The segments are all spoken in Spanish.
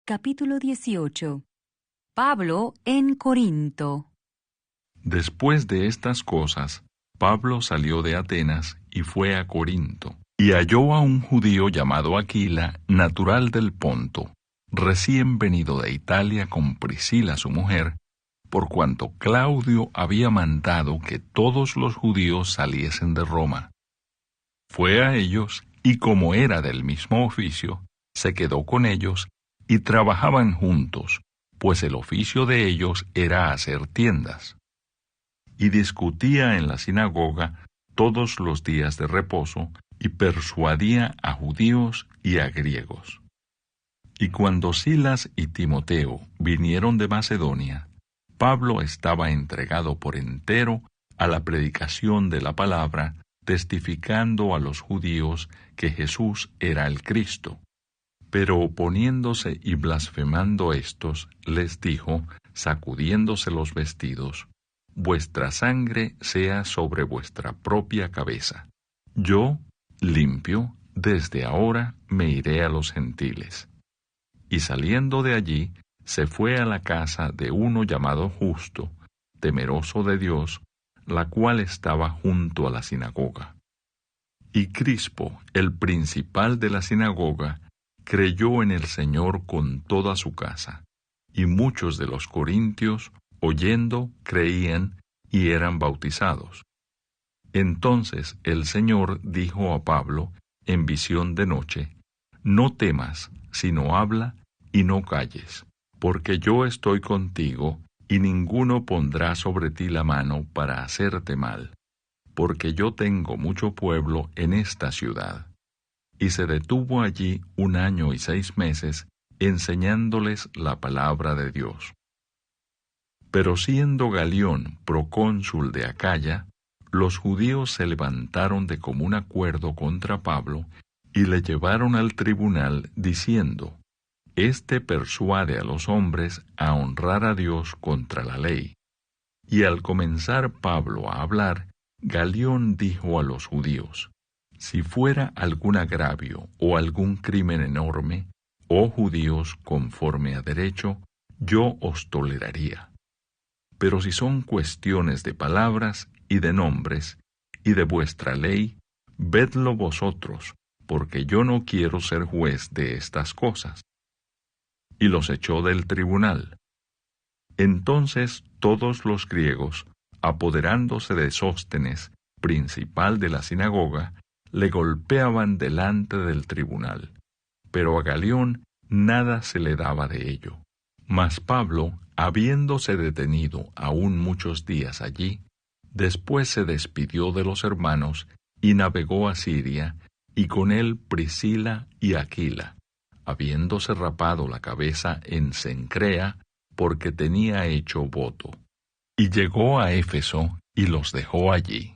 Capítulo 18. Pablo en Corinto. Después de estas cosas, Pablo salió de Atenas y fue a Corinto, y halló a un judío llamado Aquila, natural del Ponto, recién venido de Italia con Priscila su mujer, por cuanto Claudio había mandado que todos los judíos saliesen de Roma. Fue a ellos, y como era del mismo oficio, se quedó con ellos, y trabajaban juntos, pues el oficio de ellos era hacer tiendas. Y discutía en la sinagoga todos los días de reposo, y persuadía a judíos y a griegos. Y cuando Silas y Timoteo vinieron de Macedonia, Pablo estaba entregado por entero a la predicación de la palabra, testificando a los judíos que Jesús era el Cristo. Pero oponiéndose y blasfemando éstos, les dijo, sacudiéndose los vestidos, vuestra sangre sea sobre vuestra propia cabeza. Yo, limpio, desde ahora me iré a los gentiles. Y saliendo de allí, se fue a la casa de uno llamado Justo, temeroso de Dios, la cual estaba junto a la sinagoga. Y Crispo, el principal de la sinagoga, creyó en el Señor con toda su casa, y muchos de los corintios, oyendo, creían y eran bautizados. Entonces el Señor dijo a Pablo, en visión de noche, no temas, sino habla y no calles, porque yo estoy contigo, y ninguno pondrá sobre ti la mano para hacerte mal, porque yo tengo mucho pueblo en esta ciudad. Y se detuvo allí 1 año y 6 meses, enseñándoles la palabra de Dios. Pero siendo Galión procónsul de Acaya, los judíos se levantaron de común acuerdo contra Pablo, y le llevaron al tribunal, diciendo, Este persuade a los hombres a honrar a Dios contra la ley. Y al comenzar Pablo a hablar, Galión dijo a los judíos, si fuera algún agravio o algún crimen enorme, oh judíos, conforme a derecho, yo os toleraría. Pero si son cuestiones de palabras y de nombres, y de vuestra ley, vedlo vosotros, porque yo no quiero ser juez de estas cosas. Y los echó del tribunal. Entonces todos los griegos, apoderándose de Sóstenes, principal de la sinagoga, le golpeaban delante del tribunal, pero a Galión nada se le daba de ello. Mas Pablo, habiéndose detenido aún muchos días allí, después se despidió de los hermanos y navegó a Siria, y con él Priscila y Aquila, habiéndose rapado la cabeza en Cencrea, porque tenía hecho voto. Y llegó a Éfeso y los dejó allí.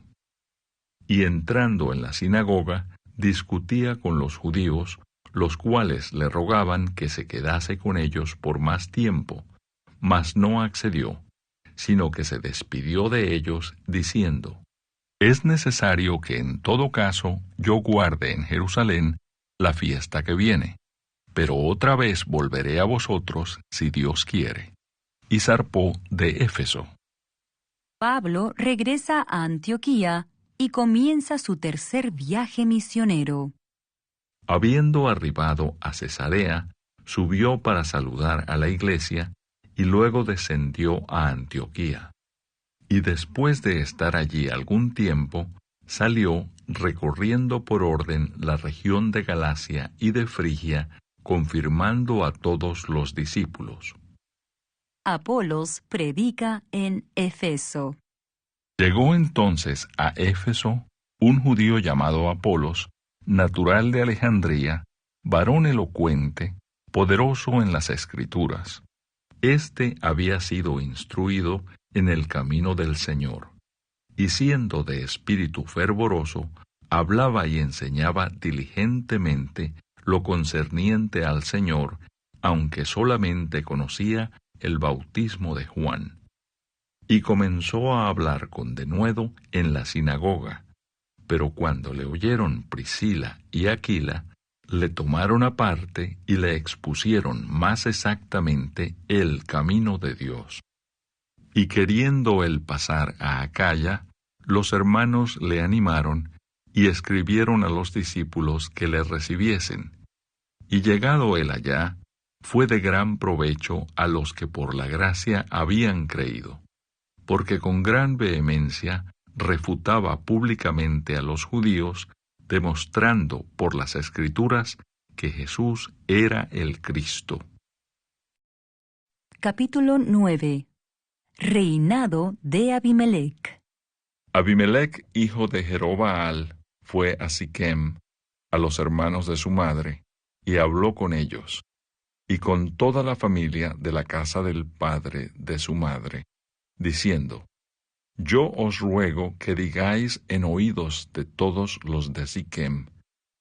Y entrando en la sinagoga, discutía con los judíos, los cuales le rogaban que se quedase con ellos por más tiempo, mas no accedió, sino que se despidió de ellos, diciendo, es necesario que en todo caso yo guarde en Jerusalén la fiesta que viene, pero otra vez volveré a vosotros si Dios quiere. Y zarpó de Éfeso. Pablo regresa a Antioquía y comienza su tercer viaje misionero. Habiendo arribado a Cesarea, subió para saludar a la iglesia, y luego descendió a Antioquía. Y después de estar allí algún tiempo, salió recorriendo por orden la región de Galacia y de Frigia, confirmando a todos los discípulos. Apolos predica en Efeso. Llegó entonces a Éfeso un judío llamado Apolos, natural de Alejandría, varón elocuente, poderoso en las Escrituras. Este había sido instruido en el camino del Señor, y siendo de espíritu fervoroso, hablaba y enseñaba diligentemente lo concerniente al Señor, aunque solamente conocía el bautismo de Juan. Y comenzó a hablar con denuedo en la sinagoga, pero cuando le oyeron Priscila y Aquila, le tomaron aparte y le expusieron más exactamente el camino de Dios. Y queriendo él pasar a Acaya, los hermanos le animaron y escribieron a los discípulos que le recibiesen. Y llegado él allá, fue de gran provecho a los que por la gracia habían creído, porque con gran vehemencia refutaba públicamente a los judíos, demostrando por las Escrituras que Jesús era el Cristo. Capítulo 9. Reinado de Abimelec. Abimelec, hijo de Jerobbaal, fue a Siquem, a los hermanos de su madre, y habló con ellos, y con toda la familia de la casa del padre de su madre, diciendo: Yo os ruego que digáis en oídos de todos los de Siquem,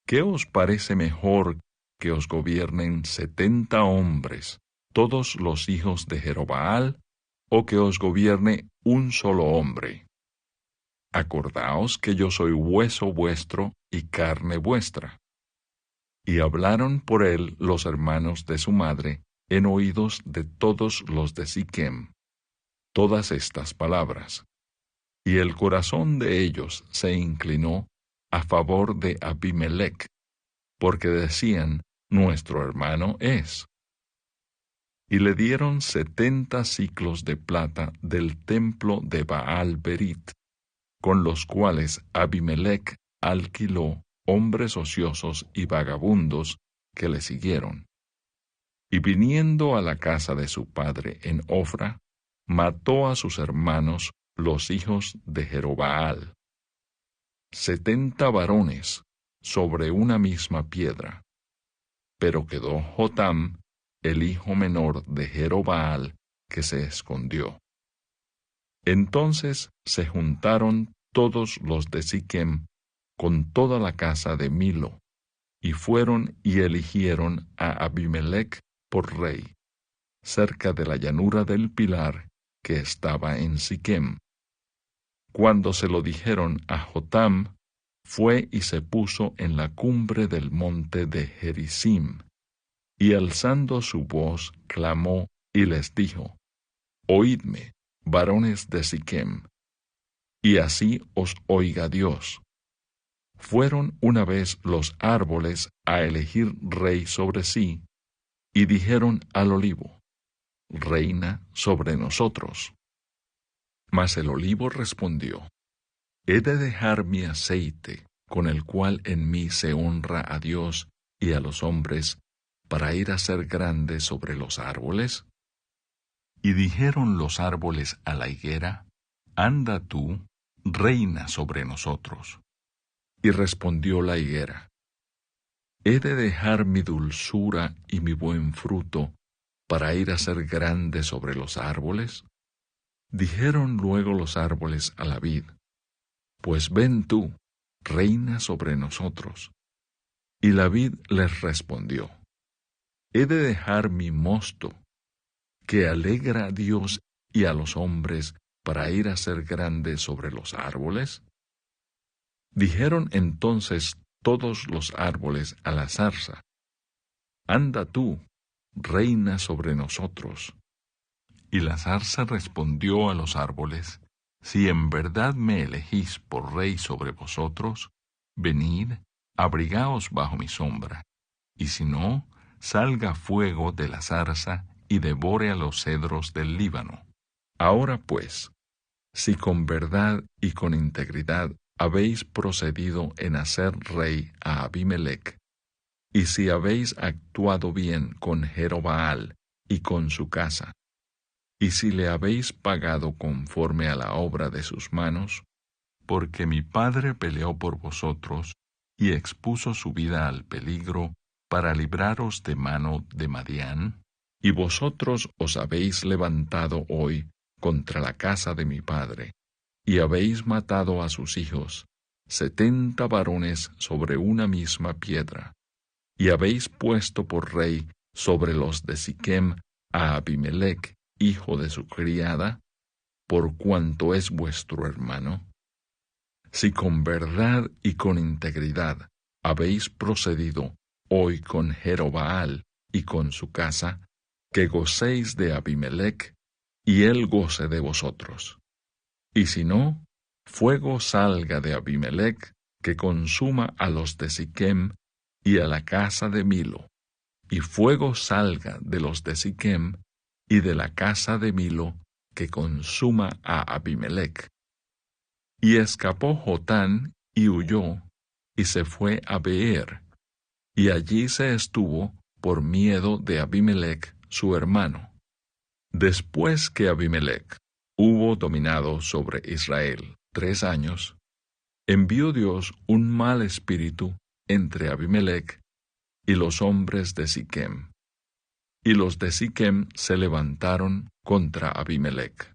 ¿qué os parece mejor que os gobiernen 70 hombres, todos los hijos de Jerobbaal, o que os gobierne un solo hombre? Acordaos que yo soy hueso vuestro y carne vuestra. Y hablaron por él los hermanos de su madre en oídos de todos los de Siquem todas estas palabras. Y el corazón de ellos se inclinó a favor de Abimelec, porque decían: Nuestro hermano es. Y le dieron 70 siclos de plata del templo de Baal-Berit, con los cuales Abimelec alquiló hombres ociosos y vagabundos que le siguieron. Y viniendo a la casa de su padre en Ofra, mató a sus hermanos los hijos de Jerobbaal, 70 varones sobre una misma piedra. Pero quedó Jotam, el hijo menor de Jerobbaal, que se escondió. Entonces se juntaron todos los de Siquem con toda la casa de Milo, y fueron y eligieron a Abimelec por rey, cerca de la llanura del Pilar que estaba en Siquem. Cuando se lo dijeron a Jotam, fue y se puso en la cumbre del monte de Gerizim, y alzando su voz clamó y les dijo: Oídme, varones de Siquem, y así os oiga Dios. Fueron una vez los árboles a elegir rey sobre sí, y dijeron al olivo: Reina sobre nosotros. Mas el olivo respondió: ¿He de dejar mi aceite, con el cual en mí se honra a Dios y a los hombres, para ir a ser grande sobre los árboles? Y dijeron los árboles a la higuera: Anda tú, reina sobre nosotros. Y respondió la higuera: ¿He de dejar mi dulzura y mi buen fruto, para ir a ser grande sobre los árboles? Dijeron luego los árboles a la vid: Pues ven tú, reina sobre nosotros. Y la vid les respondió: ¿He de dejar mi mosto, que alegra a Dios y a los hombres, para ir a ser grande sobre los árboles? Dijeron entonces todos los árboles a la zarza: Anda tú, reina sobre nosotros. Y la zarza respondió a los árboles: Si en verdad me elegís por rey sobre vosotros, venid, abrigaos bajo mi sombra, y si no, salga fuego de la zarza y devore a los cedros del Líbano. Ahora pues, si con verdad y con integridad habéis procedido en hacer rey a Abimelec, y si habéis actuado bien con Jerobbaal y con su casa, y si le habéis pagado conforme a la obra de sus manos, porque mi padre peleó por vosotros y expuso su vida al peligro para libraros de mano de Madián, y vosotros os habéis levantado hoy contra la casa de mi padre, y habéis matado a sus hijos, 70 varones sobre una misma piedra, y habéis puesto por rey sobre los de Siquem a Abimelec, hijo de su criada, por cuanto es vuestro hermano. Si con verdad y con integridad habéis procedido hoy con Jerobaal y con su casa, que gocéis de Abimelec, y él goce de vosotros. Y si no, fuego salga de Abimelec, que consuma a los de Siquem y a la casa de Milo, y fuego salga de los de Siquem y de la casa de Milo, que consuma a Abimelec. Y escapó Jotán y huyó, y se fue a Beer, y allí se estuvo por miedo de Abimelec, su hermano. Después que Abimelec hubo dominado sobre Israel 3 años, envió Dios un mal espíritu entre Abimelec y los hombres de Siquem. Y los de Siquem se levantaron contra Abimelec,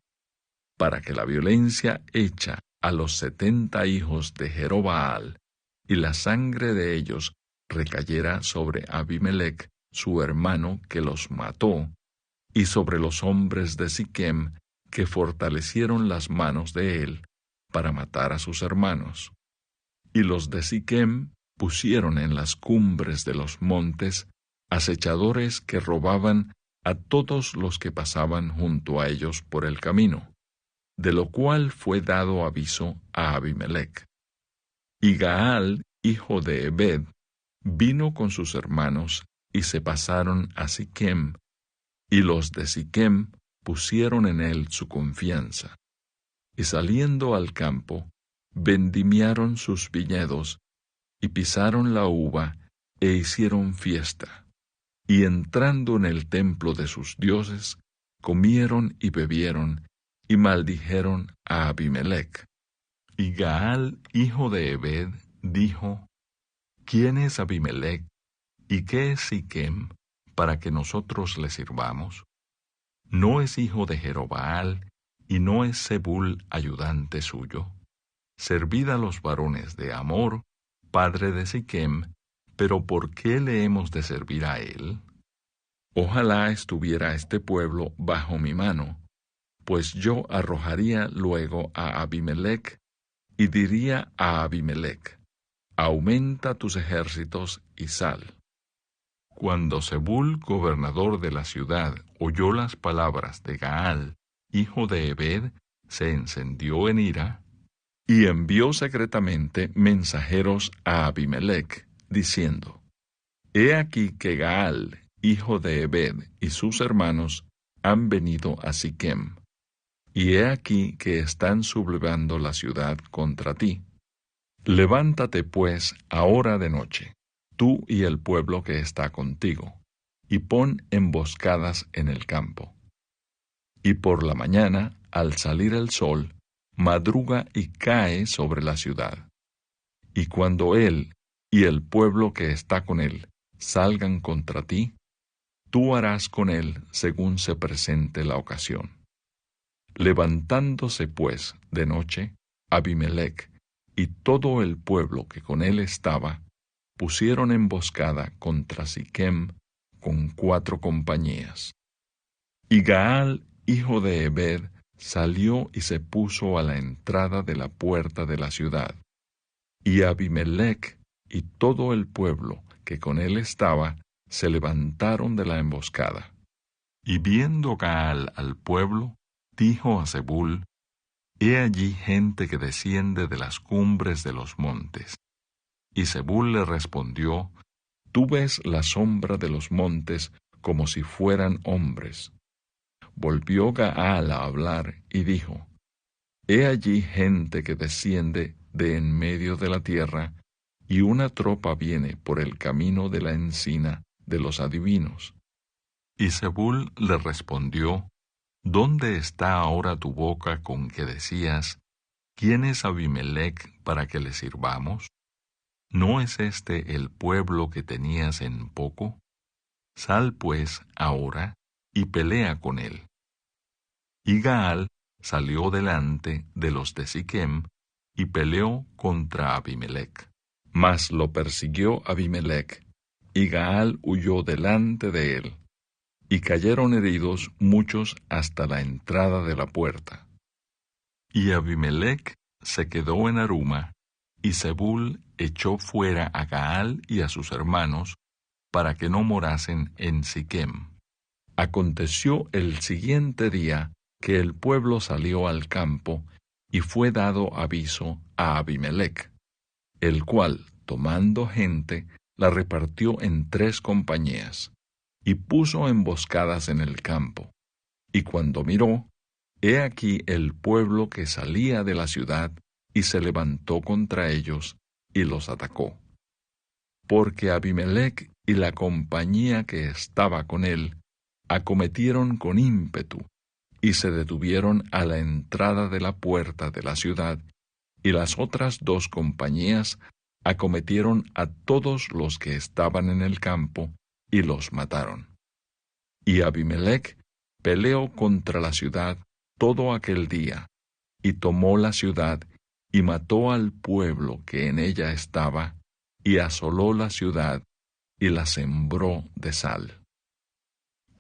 para que la violencia hecha a los 70 hijos de Jerobaal y la sangre de ellos recayera sobre Abimelec, su hermano, que los mató, y sobre los hombres de Siquem, que fortalecieron las manos de él para matar a sus hermanos. Y los de Siquem pusieron en las cumbres de los montes acechadores que robaban a todos los que pasaban junto a ellos por el camino, de lo cual fue dado aviso a Abimelec. Y Gaal, hijo de Ebed, vino con sus hermanos y se pasaron a Siquem, y los de Siquem pusieron en él su confianza. Y saliendo al campo, vendimiaron sus viñedos, y pisaron la uva, e hicieron fiesta. Y entrando en el templo de sus dioses, comieron y bebieron, y maldijeron a Abimelec. Y Gaal, hijo de Ebed, dijo: ¿Quién es Abimelec, y qué es Siquem, para que nosotros le sirvamos? ¿No es hijo de Jerobaal, y no es Zebul ayudante suyo? Servid a los varones de Amor, padre de Siquem, pero ¿por qué le hemos de servir a él? Ojalá estuviera este pueblo bajo mi mano, pues yo arrojaría luego a Abimelec, y diría a Abimelec: aumenta tus ejércitos y sal. Cuando Zebul, gobernador de la ciudad, oyó las palabras de Gaal, hijo de Ebed, se encendió en ira, y envió secretamente mensajeros a Abimelec, diciendo: He aquí que Gaal, hijo de Ebed, y sus hermanos han venido a Siquem, y he aquí que están sublevando la ciudad contra ti. Levántate pues ahora de noche, tú y el pueblo que está contigo, y pon emboscadas en el campo. Y por la mañana, al salir el sol, madruga y cae sobre la ciudad. Y cuando él y el pueblo que está con él salgan contra ti, tú harás con él según se presente la ocasión. Levantándose pues de noche, Abimelec y todo el pueblo que con él estaba pusieron emboscada contra Siquem con 4 compañías. Y Gaal, hijo de Ebed, salió y se puso a la entrada de la puerta de la ciudad. Y Abimelec y todo el pueblo que con él estaba se levantaron de la emboscada. Y viendo Gaal al pueblo, dijo a Zebul: He allí gente que desciende de las cumbres de los montes. Y Zebul le respondió: Tú ves la sombra de los montes como si fueran hombres. Volvió Gaal a hablar y dijo: He allí gente que desciende de en medio de la tierra, y una tropa viene por el camino de la encina de los adivinos. Y Zebul le respondió: ¿Dónde está ahora tu boca con que decías: ¿Quién es Abimelec para que le sirvamos? ¿No es este el pueblo que tenías en poco? Sal pues ahora y pelea con él. Y Gaal salió delante de los de Siquem y peleó contra Abimelec. Mas lo persiguió Abimelec, y Gaal huyó delante de él, y cayeron heridos muchos hasta la entrada de la puerta. Y Abimelec se quedó en Aruma, y Zebul echó fuera a Gaal y a sus hermanos, para que no morasen en Siquem. Aconteció el siguiente día que el pueblo salió al campo, y fue dado aviso a Abimelec, el cual, tomando gente, la repartió en 3 compañías, y puso emboscadas en el campo. Y cuando miró, he aquí el pueblo que salía de la ciudad, y se levantó contra ellos, y los atacó. Porque Abimelec y la compañía que estaba con él acometieron con ímpetu, y se detuvieron a la entrada de la puerta de la ciudad, y las otras 2 compañías acometieron a todos los que estaban en el campo, y los mataron. Y Abimelec peleó contra la ciudad todo aquel día, y tomó la ciudad, y mató al pueblo que en ella estaba, y asoló la ciudad, y la sembró de sal.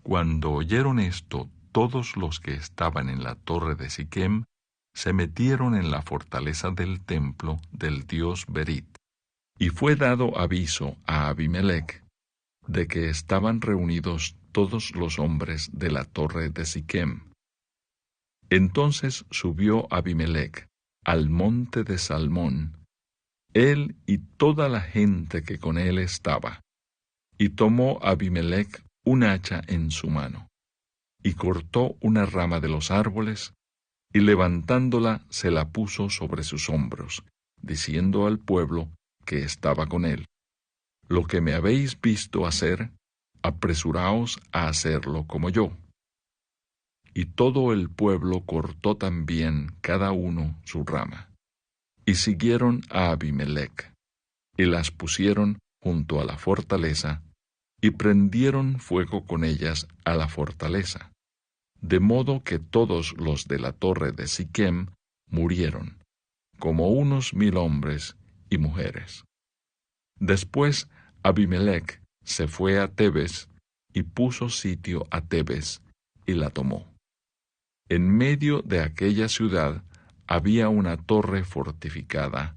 Cuando oyeron esto, todos los que estaban en la torre de Siquem se metieron en la fortaleza del templo del dios Berit. Y fue dado aviso a Abimelec de que estaban reunidos todos los hombres de la torre de Siquem. Entonces subió Abimelec al monte de Salmón, él y toda la gente que con él estaba, y tomó Abimelec un hacha en su mano, y cortó una rama de los árboles, y levantándola se la puso sobre sus hombros, diciendo al pueblo que estaba con él: Lo que me habéis visto hacer, apresuraos a hacerlo como yo. Y todo el pueblo cortó también cada uno su rama, y siguieron a Abimelec, y las pusieron junto a la fortaleza, y prendieron fuego con ellas a la fortaleza, de modo que todos los de la torre de Siquem murieron, como unos 1000 hombres y mujeres. Después Abimelec se fue a Tebes, y puso sitio a Tebes, y la tomó. En medio de aquella ciudad había una torre fortificada,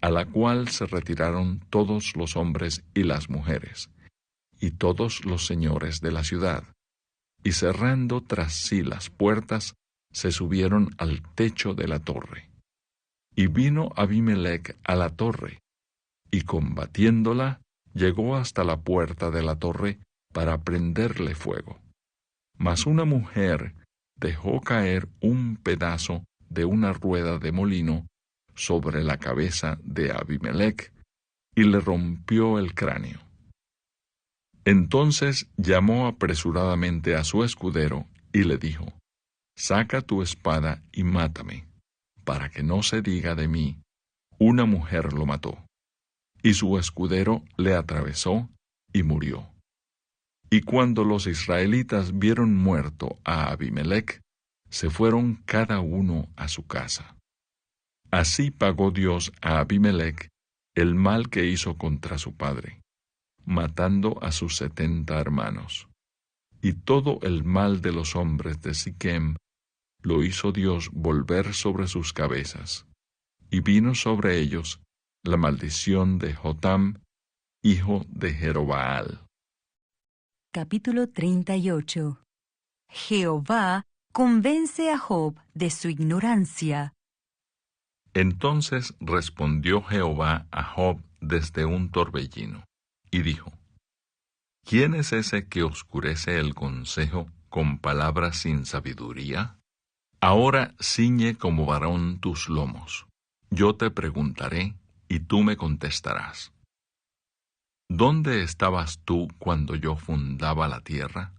a la cual se retiraron todos los hombres y las mujeres, y todos los señores de la ciudad, y cerrando tras sí las puertas, se subieron al techo de la torre. Y vino Abimelec a la torre, y combatiéndola, llegó hasta la puerta de la torre para prenderle fuego. Mas una mujer dejó caer un pedazo de una rueda de molino sobre la cabeza de Abimelec, y le rompió el cráneo. Entonces llamó apresuradamente a su escudero, y le dijo: Saca tu espada y mátame, para que no se diga de mí, una mujer lo mató. Y su escudero le atravesó, y murió. Y cuando los israelitas vieron muerto a Abimelec, se fueron cada uno a su casa. Así pagó Dios a Abimelec el mal que hizo contra su padre, matando a sus 70 hermanos. Y todo el mal de los hombres de Siquem lo hizo Dios volver sobre sus cabezas, y vino sobre ellos la maldición de Jotam, hijo de Jerobaal. Capítulo 38. Jehová convence a Job de su ignorancia. Entonces respondió Jehová a Job desde un torbellino, y dijo: ¿Quién es ese que oscurece el consejo con palabras sin sabiduría? Ahora ciñe como varón tus lomos. Yo te preguntaré, y tú me contestarás. ¿Dónde estabas tú cuando yo fundaba la tierra?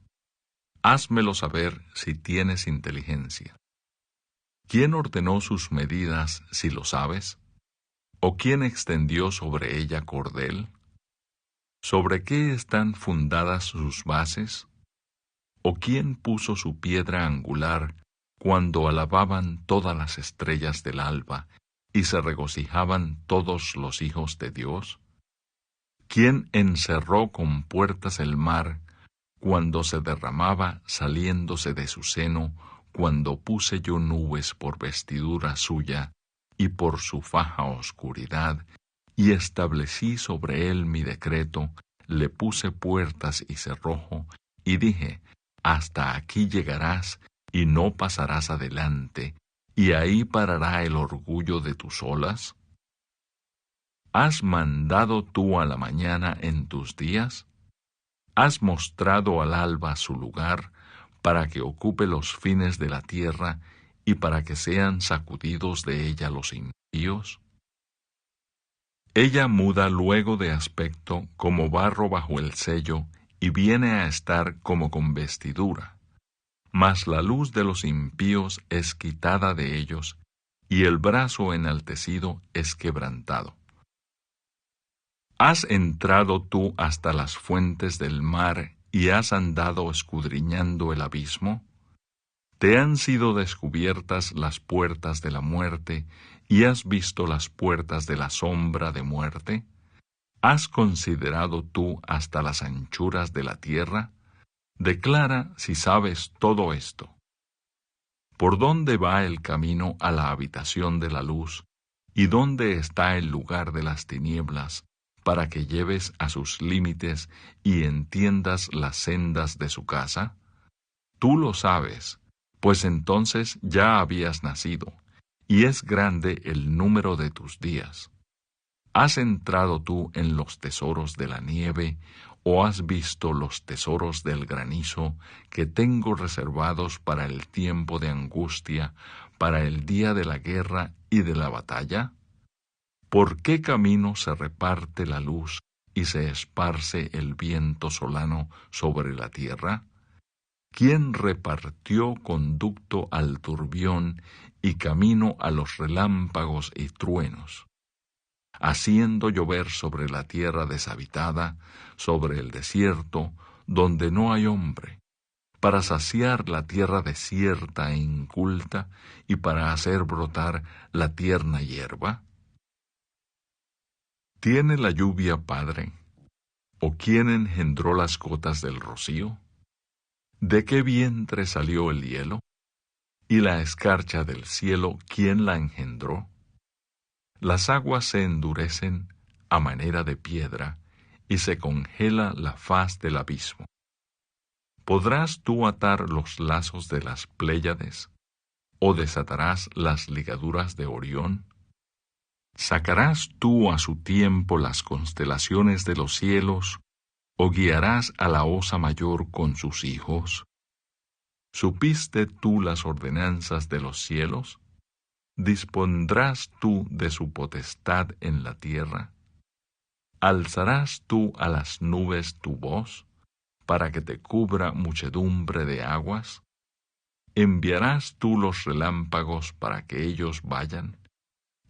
Házmelo saber si tienes inteligencia. ¿Quién ordenó sus medidas, si lo sabes? ¿O quién extendió sobre ella cordel? ¿Sobre qué están fundadas sus bases? ¿O quién puso su piedra angular cuando alababan todas las estrellas del alba y se regocijaban todos los hijos de Dios? ¿Quién encerró con puertas el mar cuando se derramaba saliéndose de su seno, cuando puse yo nubes por vestidura suya y por su faja oscuridad, y establecí sobre él mi decreto, le puse puertas y cerrojo, y dije, hasta aquí llegarás y no pasarás adelante, y ahí parará el orgullo de tus olas? ¿Has mandado tú a la mañana en tus días? ¿Has mostrado al alba su lugar para que ocupe los fines de la tierra y para que sean sacudidos de ella los impíos? Ella muda luego de aspecto como barro bajo el sello y viene a estar como con vestidura. Mas la luz de los impíos es quitada de ellos, y el brazo enaltecido es quebrantado. ¿Has entrado tú hasta las fuentes del mar y has andado escudriñando el abismo? ¿Te han sido descubiertas las puertas de la muerte y has visto las puertas de la sombra de muerte? ¿Has considerado tú hasta las anchuras de la tierra? Declara si sabes todo esto. ¿Por dónde va el camino a la habitación de la luz? ¿Y dónde está el lugar de las tinieblas, para que lleves a sus límites y entiendas las sendas de su casa? Tú lo sabes, pues entonces ya habías nacido, y es grande el número de tus días. ¿Has entrado tú en los tesoros de la nieve, o has visto los tesoros del granizo que tengo reservados para el tiempo de angustia, para el día de la guerra y de la batalla? ¿Por qué camino se reparte la luz y se esparce el viento solano sobre la tierra? ¿Quién repartió conducto al turbión y camino a los relámpagos y truenos? Haciendo llover sobre la tierra deshabitada, sobre el desierto, donde no hay hombre, para saciar la tierra desierta e inculta y para hacer brotar la tierna hierba. ¿Tiene la lluvia padre? ¿O quién engendró las gotas del rocío? ¿De qué vientre salió el hielo? ¿Y la escarcha del cielo quién la engendró? Las aguas se endurecen a manera de piedra, y se congela la faz del abismo. ¿Podrás tú atar los lazos de las Pléyades, o desatarás las ligaduras de Orión? ¿Sacarás tú a su tiempo las constelaciones de los cielos, o guiarás a la Osa Mayor con sus hijos? ¿Supiste tú las ordenanzas de los cielos? ¿Dispondrás tú de su potestad en la tierra? ¿Alzarás tú a las nubes tu voz, para que te cubra muchedumbre de aguas? ¿Enviarás tú los relámpagos para que ellos vayan?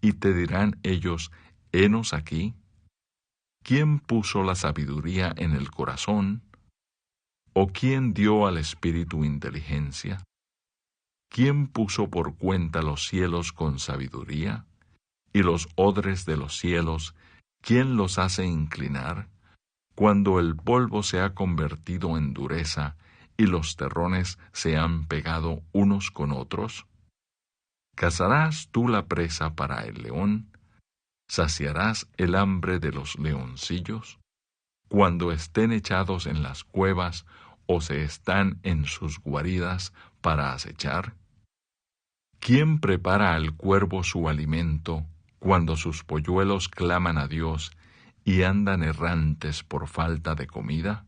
¿Y te dirán ellos, henos aquí? ¿Quién puso la sabiduría en el corazón? ¿O quién dio al espíritu inteligencia? ¿Quién puso por cuenta los cielos con sabiduría? ¿Y los odres de los cielos, quién los hace inclinar? Cuando el polvo se ha convertido en dureza, y los terrones se han pegado unos con otros. ¿Cazarás tú la presa para el león? ¿Saciarás el hambre de los leoncillos? Cuando estén echados en las cuevas, o se están en sus guaridas para acechar. ¿Quién prepara al cuervo su alimento cuando sus polluelos claman a Dios y andan errantes por falta de comida?